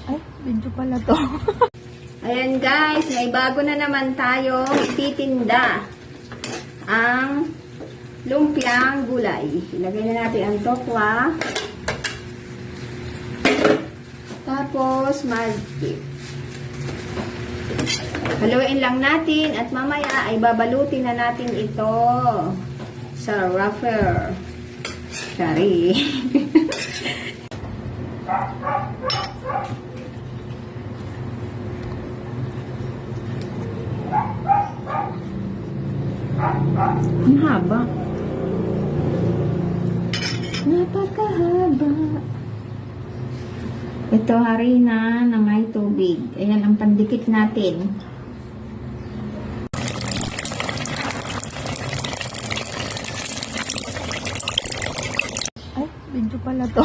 Ay, video pala to. Ayan guys, may bago na naman tayong ititinda. Ang lumpiang gulay. Ilagay na natin ang tokwa. Tapos, mag-dip. Haluin lang natin at mamaya ay babalutin na natin ito sa wrapper. Sorry. Ang haba. Napakahaba. Ito harina na may tubig. Ayan ang pandikit natin. Ay, video pala to.